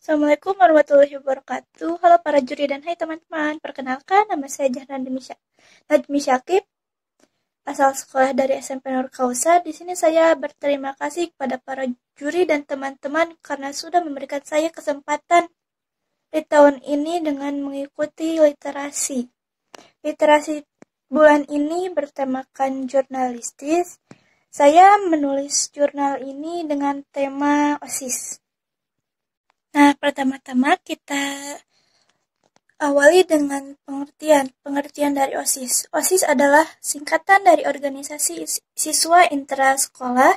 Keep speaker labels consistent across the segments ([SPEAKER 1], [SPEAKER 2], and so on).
[SPEAKER 1] Assalamualaikum warahmatullahi wabarakatuh. Halo para juri dan hai teman-teman. Perkenalkan, nama saya Najmi Syakib, asal sekolah dari SMP Nur Kausar. Di sini saya berterima kasih kepada para juri dan teman-teman karena sudah memberikan saya kesempatan di tahun ini dengan mengikuti literasi. Literasi bulan ini bertemakan jurnalistis. Saya menulis jurnal ini dengan tema OSIS. Nah, pertama-tama kita awali dengan pengertian dari OSIS. OSIS adalah singkatan dari organisasi siswa intrasekolah.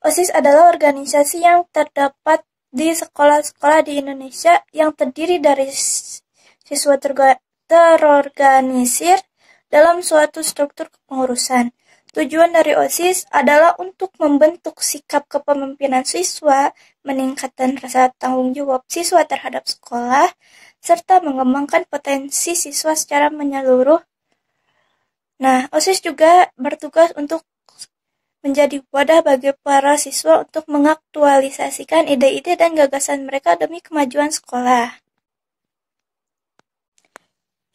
[SPEAKER 1] OSIS adalah organisasi yang terdapat di sekolah-sekolah di Indonesia yang terdiri dari siswa terorganisir dalam suatu struktur kepengurusan. Tujuan dari OSIS adalah untuk membentuk sikap kepemimpinan siswa, meningkatkan rasa tanggung jawab siswa terhadap sekolah, serta mengembangkan potensi siswa secara menyeluruh. Nah, OSIS juga bertugas untuk menjadi wadah bagi para siswa untuk mengaktualisasikan ide-ide dan gagasan mereka demi kemajuan sekolah.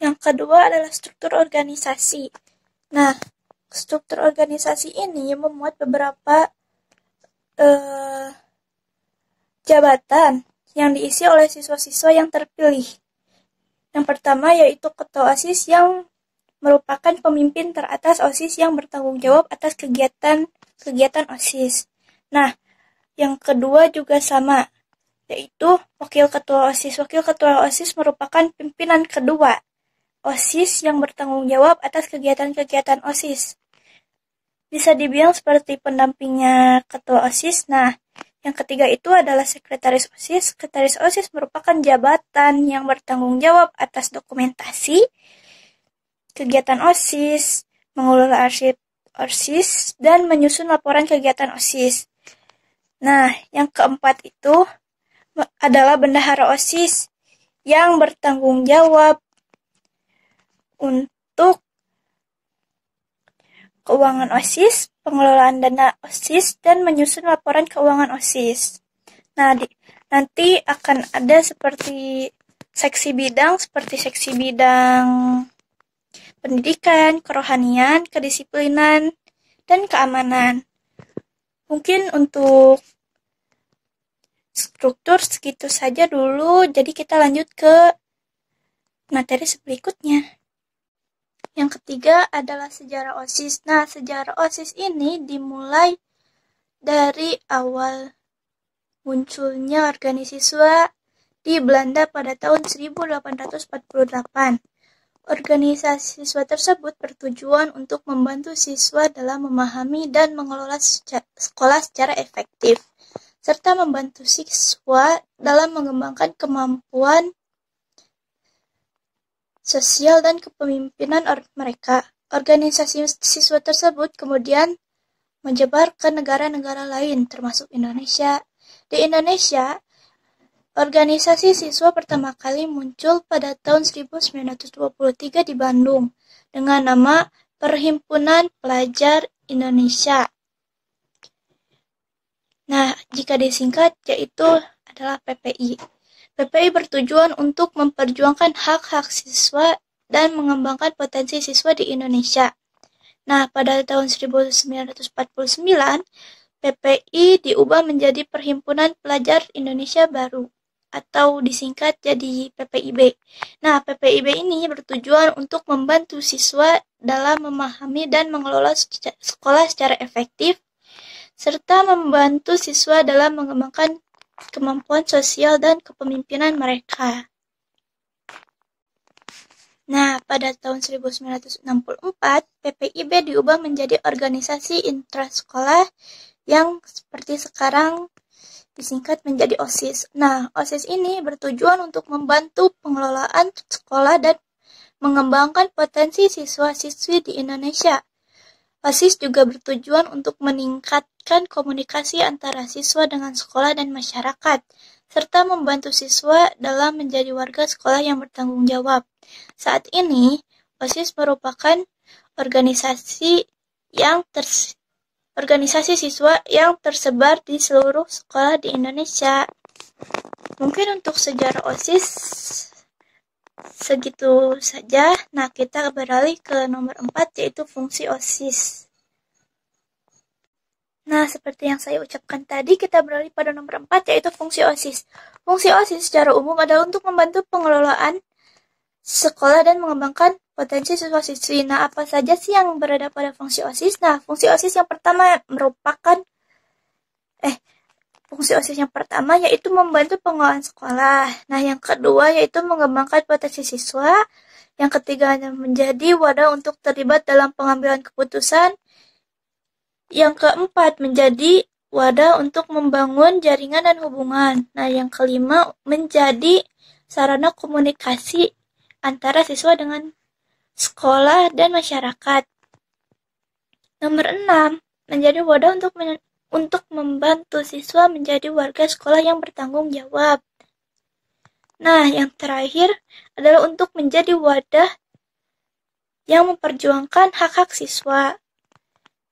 [SPEAKER 1] Yang kedua adalah struktur organisasi. Nah, struktur organisasi ini memuat beberapa jabatan yang diisi oleh siswa-siswa yang terpilih. Yang pertama yaitu Ketua OSIS yang merupakan pemimpin teratas OSIS yang bertanggung jawab atas kegiatan OSIS. Nah, yang kedua juga sama, yaitu Wakil Ketua OSIS. Wakil Ketua OSIS merupakan pimpinan kedua OSIS yang bertanggung jawab atas kegiatan-kegiatan OSIS. Bisa dibilang seperti pendampingnya Ketua OSIS. Nah, yang ketiga itu adalah Sekretaris OSIS. Sekretaris OSIS merupakan jabatan yang bertanggung jawab atas dokumentasi kegiatan OSIS, mengelola arsip OSIS, dan menyusun laporan kegiatan OSIS. Nah, yang keempat itu adalah Bendahara OSIS yang bertanggung jawab untuk keuangan OSIS, pengelolaan dana OSIS, dan menyusun laporan keuangan OSIS. Nah, nanti akan ada seperti seksi bidang pendidikan, kerohanian, kedisiplinan, dan keamanan. Mungkin untuk struktur segitu saja dulu, jadi kita lanjut ke materi berikutnya. Yang ketiga adalah sejarah OSIS. Nah, sejarah OSIS ini dimulai dari awal munculnya organisasi siswa di Belanda pada tahun 1848. Organisasi siswa tersebut bertujuan untuk membantu siswa dalam memahami dan mengelola sekolah secara efektif, serta membantu siswa dalam mengembangkan kemampuan sosial dan kepemimpinan mereka. Organisasi siswa tersebut kemudian menyebar ke negara-negara lain, termasuk Indonesia. Di Indonesia, organisasi siswa pertama kali muncul pada tahun 1923 di Bandung dengan nama Perhimpunan Pelajar Indonesia. Nah, jika disingkat yaitu adalah PPI. PPI bertujuan untuk memperjuangkan hak-hak siswa dan mengembangkan potensi siswa di Indonesia. Nah, pada tahun 1949, PPI diubah menjadi Perhimpunan Pelajar Indonesia Baru, atau disingkat jadi PPIB. Nah, PPIB ini bertujuan untuk membantu siswa dalam memahami dan mengelola sekolah secara efektif, serta membantu siswa dalam mengembangkan kemampuan sosial dan kepemimpinan mereka. Nah, pada tahun 1964, PPIB diubah menjadi organisasi intrasekolah yang seperti sekarang disingkat menjadi OSIS. Nah, OSIS ini bertujuan untuk membantu pengelolaan sekolah dan mengembangkan potensi siswa-siswi di Indonesia. OSIS juga bertujuan untuk meningkatkan komunikasi antara siswa dengan sekolah dan masyarakat, serta membantu siswa dalam menjadi warga sekolah yang bertanggung jawab. Saat ini, OSIS merupakan organisasi siswa yang tersebar di seluruh sekolah di Indonesia. Mungkin untuk sejarah OSIS segitu saja. Nah, kita beralih ke nomor 4, yaitu fungsi OSIS. Nah, seperti yang saya ucapkan tadi, kita beralih pada nomor 4, yaitu fungsi OSIS. Fungsi OSIS secara umum adalah untuk membantu pengelolaan sekolah dan mengembangkan potensi siswa-siswi. Nah, apa saja sih yang berada pada fungsi OSIS? Nah, fungsi OSIS yang pertama yaitu membantu pengelolaan sekolah. Nah, yang kedua yaitu mengembangkan potensi siswa. Yang ketiga menjadi wadah untuk terlibat dalam pengambilan keputusan. Yang keempat, menjadi wadah untuk membangun jaringan dan hubungan. Nah, yang kelima, menjadi sarana komunikasi antara siswa dengan sekolah dan masyarakat. Nomor 6, menjadi wadah untuk membantu siswa menjadi warga sekolah yang bertanggung jawab. Nah, yang terakhir adalah untuk menjadi wadah yang memperjuangkan hak-hak siswa.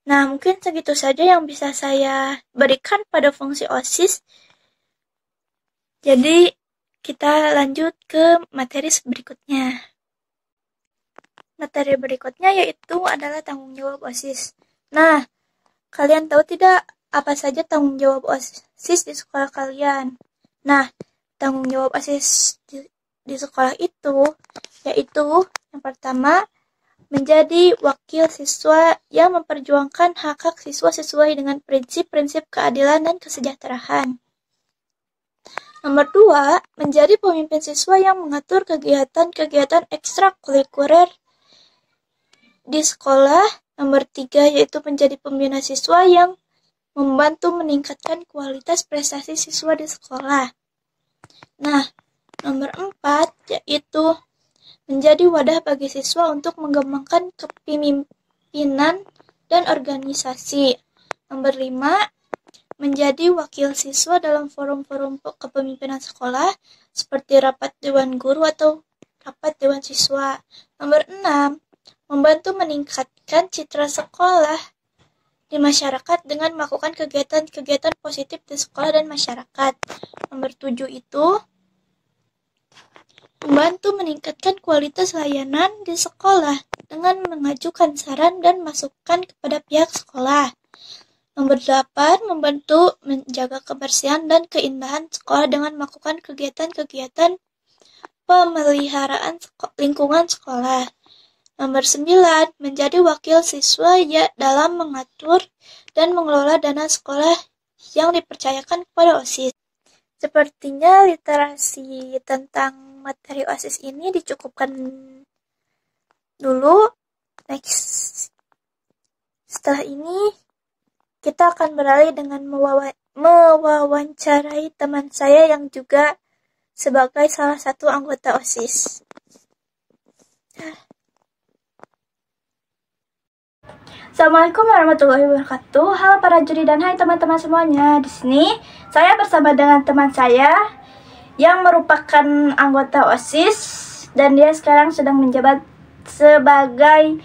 [SPEAKER 1] Nah, mungkin segitu saja yang bisa saya berikan pada fungsi OSIS. Jadi, kita lanjut ke materi berikutnya. Materi berikutnya yaitu adalah tanggung jawab OSIS. Nah, kalian tahu tidak apa saja tanggung jawab OSIS di sekolah kalian? Nah, tanggung jawab OSIS di sekolah itu yaitu yang pertama, menjadi wakil siswa yang memperjuangkan hak-hak siswa sesuai dengan prinsip-prinsip keadilan dan kesejahteraan. Nomor 2, menjadi pemimpin siswa yang mengatur kegiatan-kegiatan ekstrakurikuler di sekolah. Nomor 3, yaitu menjadi pembina siswa yang membantu meningkatkan kualitas prestasi siswa di sekolah. Nah, nomor 4, yaitu menjadi wadah bagi siswa untuk mengembangkan kepemimpinan dan organisasi. Nomor 5, menjadi wakil siswa dalam forum-forum kepemimpinan sekolah seperti rapat dewan guru atau rapat dewan siswa. Nomor 6, membantu meningkatkan citra sekolah di masyarakat dengan melakukan kegiatan-kegiatan positif di sekolah dan masyarakat. Nomor 7 itu membantu meningkatkan kualitas layanan di sekolah dengan mengajukan saran dan masukan kepada pihak sekolah. Nomor 8, membantu menjaga kebersihan dan keindahan sekolah dengan melakukan kegiatan-kegiatan pemeliharaan lingkungan sekolah. Nomor 9, menjadi wakil siswa dalam mengatur dan mengelola dana sekolah yang dipercayakan kepada OSIS. Sepertinya literasi tentang materi OSIS ini dicukupkan dulu. Next. Setelah ini, kita akan beralih dengan mewawancarai teman saya yang juga sebagai salah satu anggota OSIS. Assalamualaikum warahmatullahi wabarakatuh. Halo para juri dan hai teman-teman semuanya. Di sini saya bersama dengan teman saya yang merupakan anggota OSIS dan dia sekarang sedang menjabat sebagai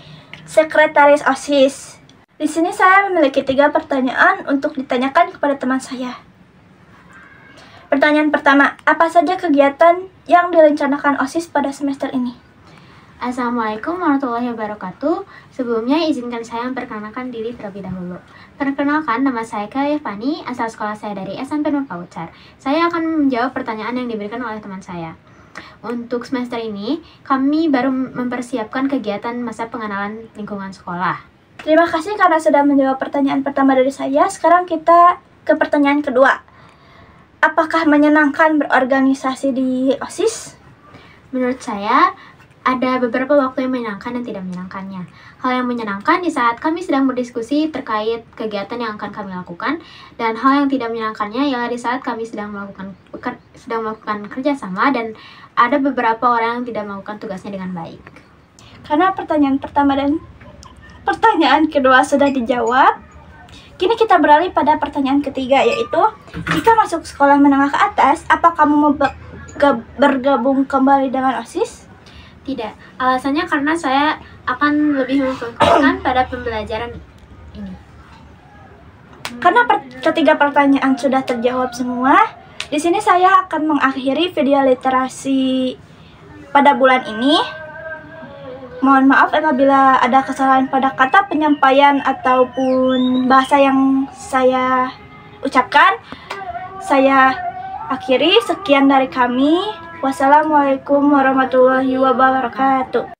[SPEAKER 1] sekretaris OSIS. Di sini saya memiliki 3 pertanyaan untuk ditanyakan kepada teman saya. Pertanyaan pertama, apa saja kegiatan yang direncanakan OSIS pada semester ini?
[SPEAKER 2] Assalamualaikum warahmatullahi wabarakatuh. Sebelumnya izinkan saya memperkenalkan diri terlebih dahulu. Perkenalkan, nama saya Kaya Fani, asal sekolah saya dari SMP Nur Kautsar. Saya akan menjawab pertanyaan yang diberikan oleh teman saya. Untuk semester ini, kami baru mempersiapkan kegiatan masa pengenalan lingkungan sekolah.
[SPEAKER 1] Terima kasih karena sudah menjawab pertanyaan pertama dari saya. Sekarang kita ke pertanyaan kedua. Apakah menyenangkan berorganisasi di OSIS?
[SPEAKER 2] Menurut saya, ada beberapa waktu yang menyenangkan dan tidak menyenangkannya. Hal yang menyenangkan di saat kami sedang berdiskusi terkait kegiatan yang akan kami lakukan, dan hal yang tidak menyenangkannya ialah di saat kami sedang melakukan kerjasama dan ada beberapa orang yang tidak melakukan tugasnya dengan baik.
[SPEAKER 1] Karena pertanyaan pertama dan pertanyaan kedua sudah dijawab, kini kita beralih pada pertanyaan ketiga, yaitu jika masuk sekolah menengah ke atas, apa kamu mau bergabung kembali dengan OSIS?
[SPEAKER 2] Tidak, alasannya karena saya akan lebih memfokuskan pada pembelajaran ini.
[SPEAKER 1] Karena ketiga pertanyaan sudah terjawab semua, Di sini saya akan mengakhiri video literasi pada bulan ini. Mohon maaf apabila ada kesalahan pada kata penyampaian ataupun bahasa yang saya ucapkan. Saya akhiri, sekian dari kami. Wassalamualaikum warahmatullahi wabarakatuh.